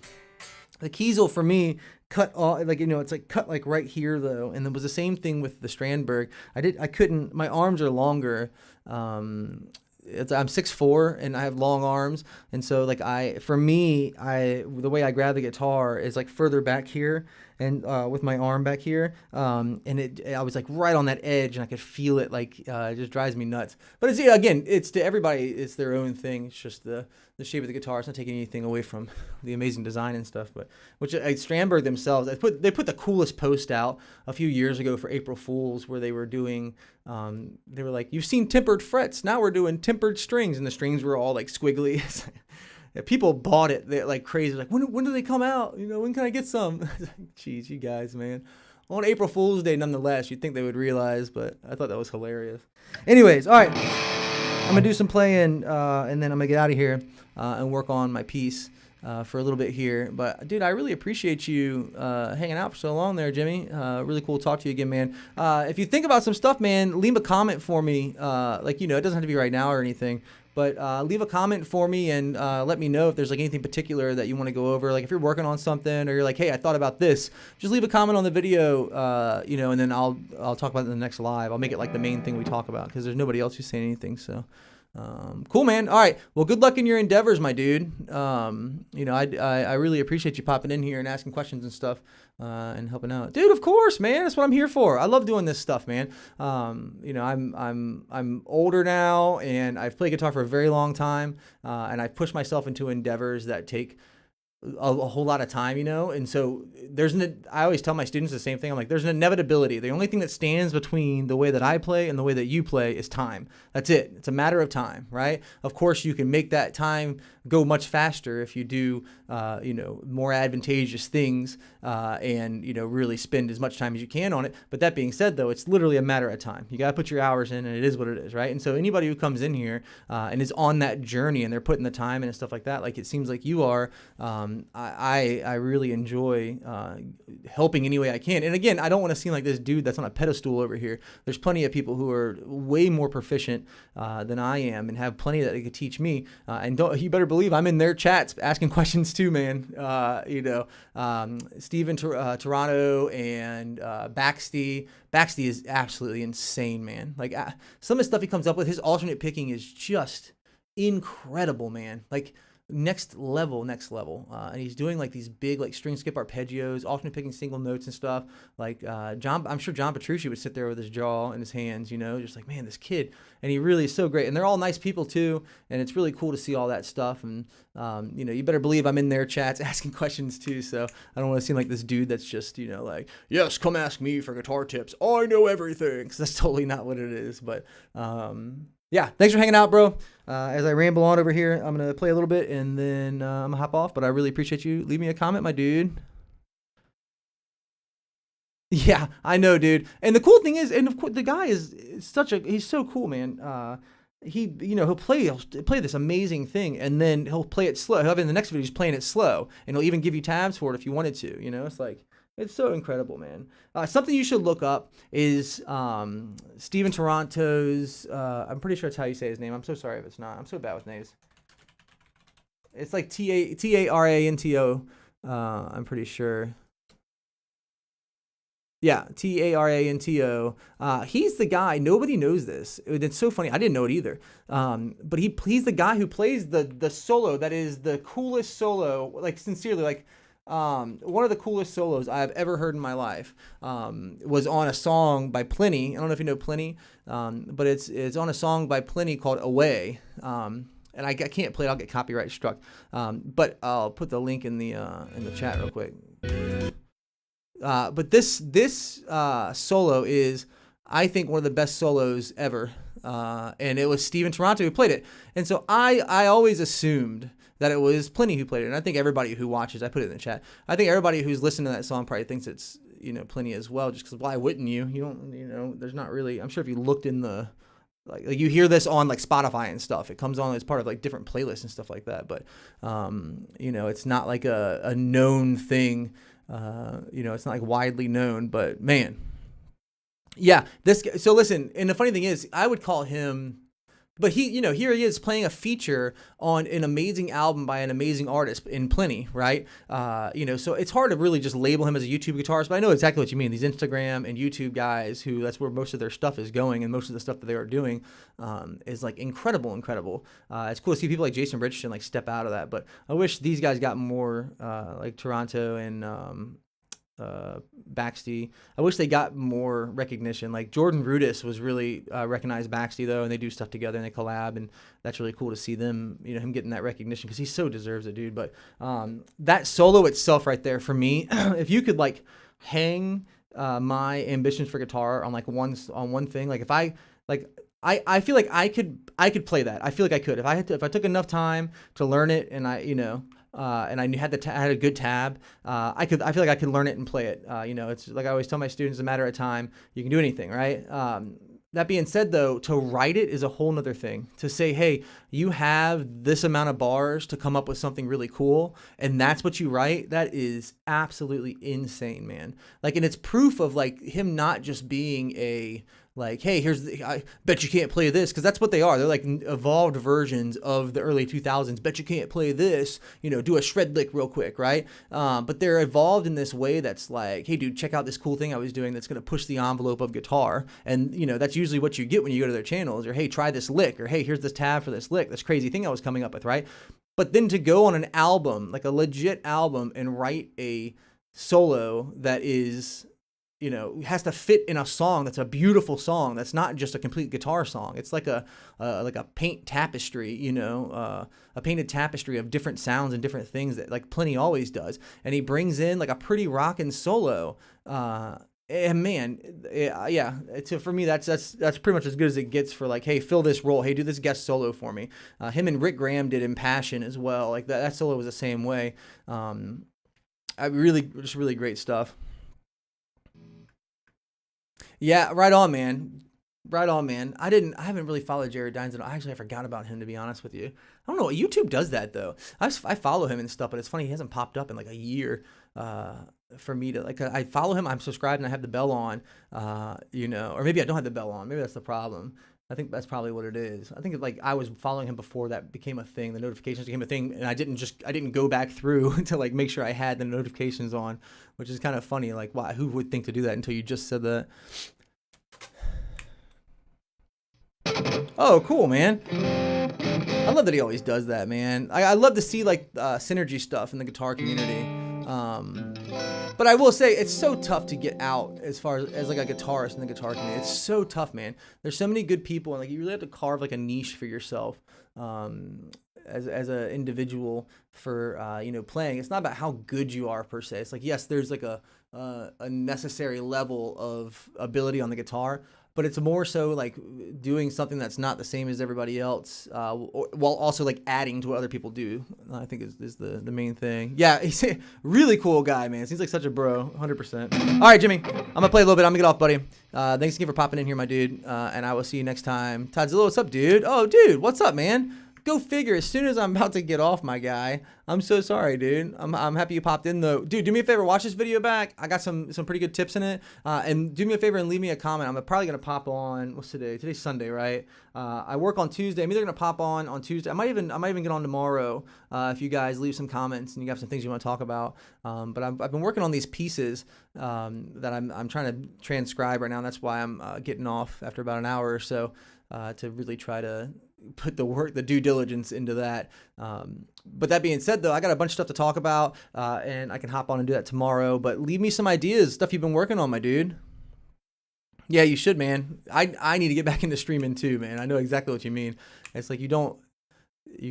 The Kiesel for me cut off, like, it's like cut like right here though, and it was the same thing with the Strandberg. I couldn't. My arms are longer. I'm 6'4" and I have long arms, and so like the way I grab the guitar is like further back here, and with my arm back here, and I was like right on that edge, and I could feel it. Like it just drives me nuts. But it's to everybody, it's their own thing. It's just the shape of the guitar. It's not taking anything away from the amazing design and stuff. But Strandberg themselves, they put the coolest post out a few years ago for April Fools, where they were doing. They were like, "You've seen tempered frets. Now we're doing tempered strings," and the strings were all like squiggly. Yeah, people bought it. They're like crazy. Like, when do they come out? When can I get some? Jeez, you guys, man. On April Fool's Day, nonetheless, you'd think they would realize, but I thought that was hilarious. Anyways, all right. I'm going to do some playing, and then I'm going to get out of here and work on my piece for a little bit here. But, dude, I really appreciate you hanging out for so long there, Jimmy. Really cool to talk to you again, man. If you think about some stuff, man, leave a comment for me. It doesn't have to be right now or anything. But leave a comment for me and let me know if there's like anything particular that you want to go over. Like if you're working on something or you're like, hey, I thought about this, just leave a comment on the video, and then I'll talk about it in the next live. I'll make it like the main thing we talk about because there's nobody else who's saying anything. So cool, man. All right. Well, good luck in your endeavors, my dude. I really appreciate you popping in here and asking questions and stuff. And helping out, dude. Of course, man. That's what I'm here for. I love doing this stuff, man. I'm older now, and I've played guitar for a very long time, and I've pushed myself into endeavors that take a whole lot of time, and so I always tell my students the same thing. I'm like, there's an inevitability. The only thing that stands between the way that I play and the way that you play is time. That's it. It's a matter of time, right? Of course, you can make that time go much faster if you do, more advantageous things, and, really spend as much time as you can on it. But that being said, though, it's literally a matter of time. You got to put your hours in, and it is what it is, right? And so anybody who comes in here and is on that journey and they're putting the time in and stuff like that, like it seems like you are, I really enjoy helping any way I can. And again, I don't want to seem like this dude that's on a pedestal over here. There's plenty of people who are way more proficient than I am and have plenty that they could teach me. And you better believe I'm in their chats asking questions too, man. Steven Toronto and Baxty. Baxty is absolutely insane, man. Like some of the stuff he comes up with, his alternate picking is just incredible, man. Like next level. And he's doing like these big like string skip arpeggios, alternate picking single notes and stuff. Like I'm sure John Petrucci would sit there with his jaw in his hands, just like, man, this kid. And he really is so great. And they're all nice people too. And it's really cool to see all that stuff. And you better believe I'm in their chats asking questions too. So I don't want to seem like this dude that's just, like, yes, come ask me for guitar tips. I know everything. Because that's totally not what it is. But yeah, thanks for hanging out, bro. As I ramble on over here, I'm going to play a little bit and then I'm going to hop off. But I really appreciate you. Leave me a comment, my dude. Yeah, I know, dude. And the cool thing is, and of course, the guy is he's so cool, man. he'll play this amazing thing, and then he'll play it slow. He'll have in the next video, he's playing it slow, and he'll even give you tabs for it if you wanted to. It's like, it's so incredible, man. Something you should look up is Steven Toronto's. I'm pretty sure that's how you say his name. I'm so sorry if it's not. I'm so bad with names. It's like Taranto. I'm pretty sure. Yeah, Taranto. He's the guy. Nobody knows this. It's so funny. I didn't know it either. But he's the guy who plays the solo that is the coolest solo. Like, sincerely, like one of the coolest solos I've ever heard in my life. Was on a song by Pliny. I don't know if you know Pliny, but it's on a song by Pliny called "Away." And I can't play it. I'll get copyright struck. But I'll put the link in the chat real quick. But this solo is, I think, one of the best solos ever. And it was Steven Toronto who played it. And so I always assumed that it was Pliny who played it. And I think everybody who watches, I put it in the chat, I think everybody who's listening to that song probably thinks it's, Pliny as well, just because why wouldn't you? You don't, there's not really, I'm sure if you looked in the, like you hear this on like Spotify and stuff, it comes on as part of like different playlists and stuff like that. But, it's not like a known thing. It's not like widely known, but man, yeah, so listen, and the funny thing is, I would call him, but here he is playing a feature on an amazing album by an amazing artist in Pliny, right? So it's hard to really just label him as a YouTube guitarist, but I know exactly what you mean. These Instagram and YouTube guys that's where most of their stuff is going, and most of the stuff that they are doing is like incredible. It's cool to see people like Jason Richardson like step out of that, but I wish these guys got more like Toronto and Baxty. I wish they got more recognition. Like Jordan Rudess was really recognized Baxty though, and they do stuff together and they collab, and that's really cool to see them, him getting that recognition because he so deserves it, dude. But that solo itself right there for me, if you could like hang my ambitions for guitar on like one thing, like if I feel like I could play that. I feel like I could if I took enough time to learn it, and and I had had a good tab. I feel like I could learn it and play it. It's like I always tell my students, it's a matter of time. You can do anything, right? That being said, though, to write it is a whole nother thing. To say, hey, you have this amount of bars to come up with something really cool, and that's what you write, that is absolutely insane, man. Like, and it's proof of like him not just being a like, hey, I bet you can't play this, because that's what they are. They're like evolved versions of the early 2000s. Bet you can't play this, do a shred lick real quick, right? But they're evolved in this way that's like, hey, dude, check out this cool thing I was doing that's going to push the envelope of guitar. And, that's usually what you get when you go to their channels, or hey, try this lick, or hey, here's this tab for this lick, this crazy thing I was coming up with, right? But then to go on an album, like a legit album, and write a solo that is, has to fit in a song that's a beautiful song. That's not just a complete guitar song. It's like a paint tapestry, a painted tapestry of different sounds and different things that like Pliny always does. And he brings in like a pretty rockin' solo. And man, yeah. For me, that's pretty much as good as it gets for like, hey, fill this role. Hey, do this guest solo for me. Him and Rick Graham did Impassion as well. Like that solo was the same way. Just really great stuff. Yeah, right on, man. Right on, man. I haven't really followed Jared Dines at all. Actually, I forgot about him, to be honest with you. I don't know. YouTube does that though. I follow him and stuff, but it's funny, he hasn't popped up in like a year. For me to like, I follow him, I'm subscribed, and I have the bell on. Or maybe I don't have the bell on. Maybe that's the problem. I think that's probably what it is. I think like I was following him before that became a thing. The notifications became a thing, and I didn't go back through to like make sure I had the notifications on, which is kind of funny. Like, why? Who would think to do that until you just said that? Oh, cool, man. I love that he always does that, man. I love to see like synergy stuff in the guitar community. But I will say it's so tough to get out as far as like a guitarist in the guitar community. It's so tough, man. There's so many good people, and like you really have to carve like a niche for yourself as an individual for playing. It's not about how good you are per se. It's like, yes, there's like a necessary level of ability on the guitar, but it's more so like doing something that's not the same as everybody else, while also like adding to what other people do. I think is the main thing. Yeah, he's a really cool guy, man. Seems like such a bro, 100%. All right, Jimmy, I'm gonna play a little bit. I'm gonna get off, buddy. Thanks again for popping in here, my dude, and I will see you next time. Todzilla, what's up, dude? Oh, dude, what's up, man? Go figure. As soon as I'm about to get off, my guy. I'm so sorry, dude. I'm happy you popped in, though. Dude, do me a favor. Watch this video back. I got some pretty good tips in it. And do me a favor and leave me a comment. I'm probably going to pop on. What's today? Today's Sunday, right? I work on Tuesday. I'm either going to pop on Tuesday. I might even get on tomorrow if you guys leave some comments and you got some things you want to talk about. But I've been working on these pieces that I'm trying to transcribe right now. And that's why I'm getting off after about an hour or so to really try to put the due diligence into that. But that being said, though, I got a bunch of stuff to talk about, and I can hop on and do that tomorrow. But leave me some ideas, stuff you've been working on, my dude. Yeah, you should, man. I need to get back into streaming too, man. I know exactly what you mean. It's like you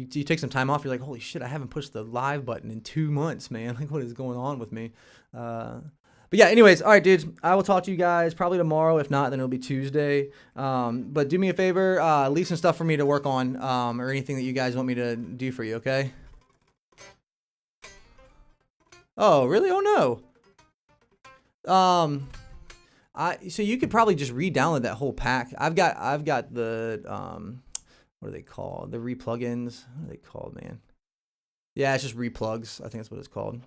take some time off. You're like, holy shit, I haven't pushed the live button in 2 months, man. Like, what is going on with me? But yeah, anyways, all right, dudes. I will talk to you guys probably tomorrow. If not, then it'll be Tuesday. But do me a favor, leave some stuff for me to work on, or anything that you guys want me to do for you, okay? Oh, really? Oh no. So you could probably just re-download that whole pack. I've got the what are they called? The re-plugins. What are they called, man? Yeah, it's just replugs. I think that's what it's called.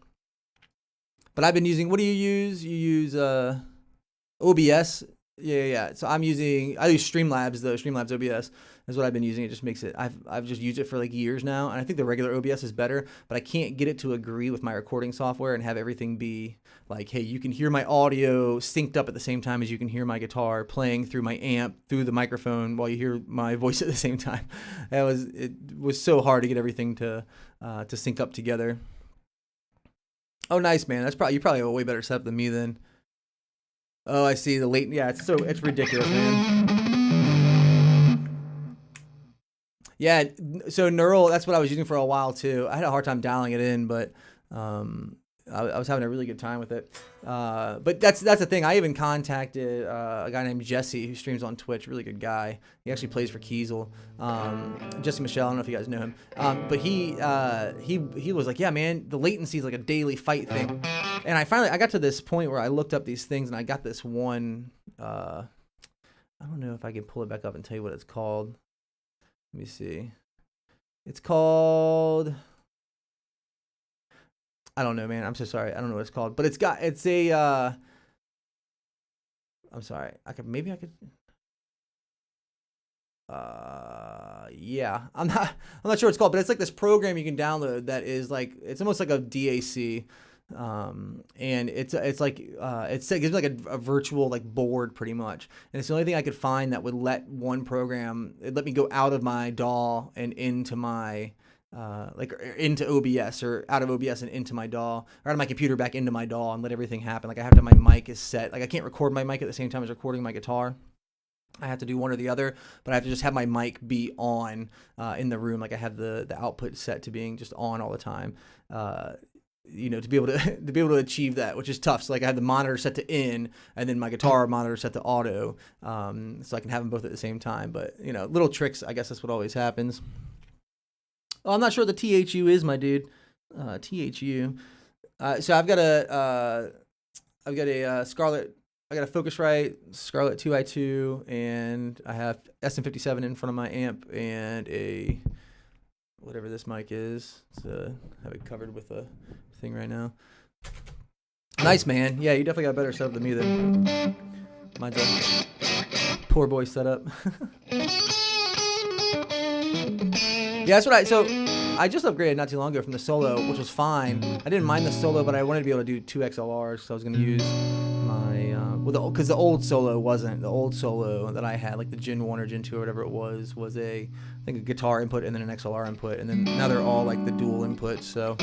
But I've been using, what do you use? You use OBS. Yeah. So I use Streamlabs though. Streamlabs OBS is what I've been using. It just makes it, I've just used it for like years now. And I think the regular OBS is better, but I can't get it to agree with my recording software and have everything be like, hey, you can hear my audio synced up at the same time as you can hear my guitar playing through my amp, through the microphone while you hear my voice at the same time. It was so hard to get everything to sync up together. Oh, nice, man. You probably have a way better setup than me then. Oh, I see the late. Yeah, it's ridiculous, man. Yeah, so Neural, that's what I was using for a while too. I had a hard time dialing it in, but I was having a really good time with it. But that's the thing. I even contacted a guy named Jesse who streams on Twitch. Really good guy. He actually plays for Kiesel. Jesse Michelle. I don't know if you guys know him. But he was like, yeah, man, the latency is like a daily fight thing. And I got to this point where I looked up these things and I got this one. I don't know if I can pull it back up and tell you what it's called. Let me see. It's called. I don't know, man. I'm so sorry. I don't know what it's called, but it's a. I'm sorry. I could. Yeah. I'm not sure what it's called, but it's like this program you can download that is like, it's almost like a DAC. And it's like it gives me like a virtual like board pretty much, and it's the only thing I could find that would let one program, it let me go out of my DAW and into my into OBS, or out of OBS and into my DAW, or out of my computer back into my DAW, and let everything happen. Like I have to, my mic is set, like I can't record my mic at the same time as recording my guitar. I have to do one or the other, but I have to just have my mic be on in the room. Like I have the output set to being just on all the time. To be able to achieve that, which is tough. So like I have the monitor set to in, and then my guitar monitor set to auto, so I can have them both at the same time. But little tricks. I guess that's what always happens. Oh, I'm not sure what the THU is, my dude. THU. So I've got a Scarlett. I got a Focusrite Scarlett 2i2, and I have SM57 in front of my amp, and a whatever this mic is. So I have it covered with a thing right now. Nice, man. Yeah, you definitely got a better setup than me then. Mine's a poor boy setup. Yeah, that's what I just upgraded not too long ago from the Solo, which was fine. I didn't mind the Solo, but I wanted to be able to do 2 XLRs, so I was going to use my, because the old Solo wasn't. The old Solo that I had, like the Gen 1 or Gen 2 or whatever it was a guitar input and then an XLR input, and then now they're all like the dual inputs, so.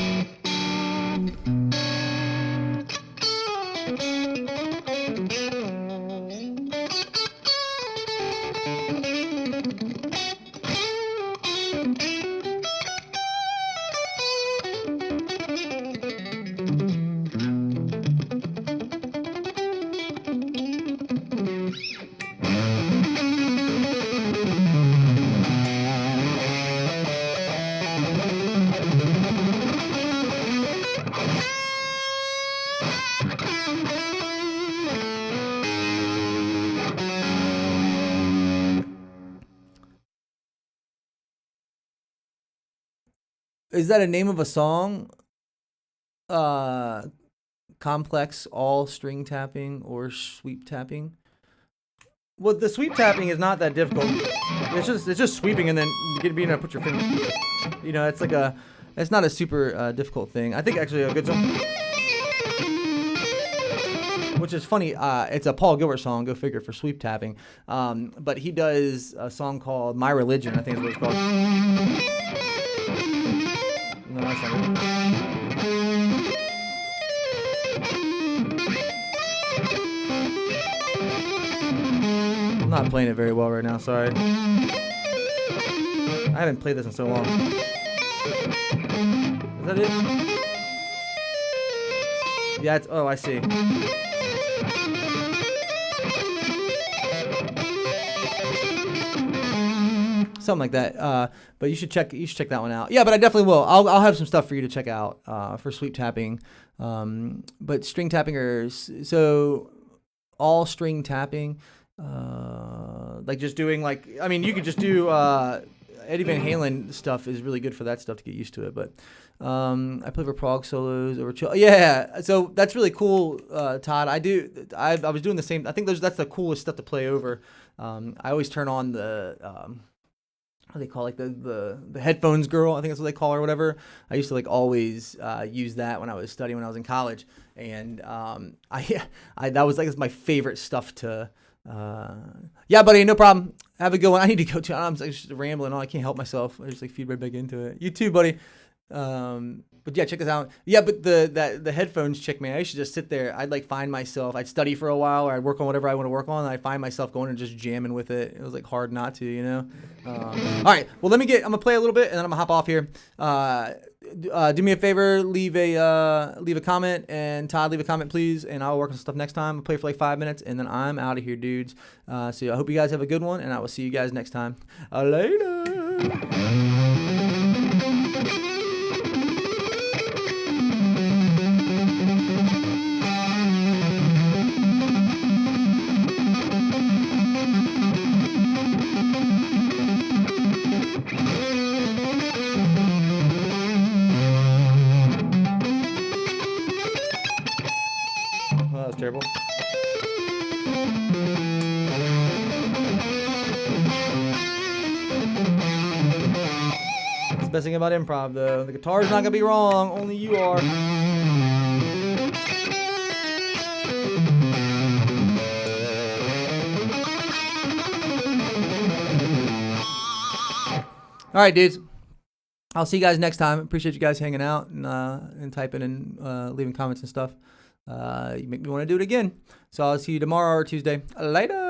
Is that a name of a song? Complex all string tapping or sweep tapping? Well, the sweep tapping is not that difficult. It's just sweeping and then being able to put your finger. It's not a super difficult thing. I think actually a good song, which is funny. It's a Paul Gilbert song. Go figure, for sweep tapping. But he does a song called "My Religion." I think is what it's called. No, that's not it. I'm not playing it very well right now, sorry. I haven't played this in so long. Is that it? Yeah, oh, I see. Something like that. But you should check that one out. Yeah, but I definitely will. I'll have some stuff for you to check out for sweep tapping. But string tapping so all string tapping. Like just doing you could just do Eddie Van Halen stuff is really good for that stuff to get used to it. But I play for prog solos over chill. Yeah, so that's really cool, Todd. I was doing the same. I think that's the coolest stuff to play over. I always turn on the what do they call the headphones girl? I think that's what they call her, or whatever. I used to always use that when I was studying when I was in college, and that was my favorite stuff to. Yeah, buddy, no problem. Have a good one. I need to go too. I'm just rambling on. I can't help myself. I just feed right back into it. You too, buddy. But yeah, check this out. Yeah, but the headphones chick, man, I used to just sit there. I'd find myself. I'd study for a while, or I'd work on whatever I want to work on. And I'd find myself going and just jamming with it. It was hard not to, you know. All right. Well, I'm gonna play a little bit, and then I'm gonna hop off here. Do me a favor, leave a comment, and Todd, leave a comment, please, and I'll work on stuff next time. I'll play for 5 minutes, and then I'm out of here, dudes. So I hope you guys have a good one, and I will see you guys next time. Later. Terrible. That's the best thing about improv, though. The guitar's not gonna be wrong. Only you are. All right, dudes. I'll see you guys next time. Appreciate you guys hanging out and typing and leaving comments and stuff. You make me want to do it again. So I'll see you tomorrow or Tuesday. Later.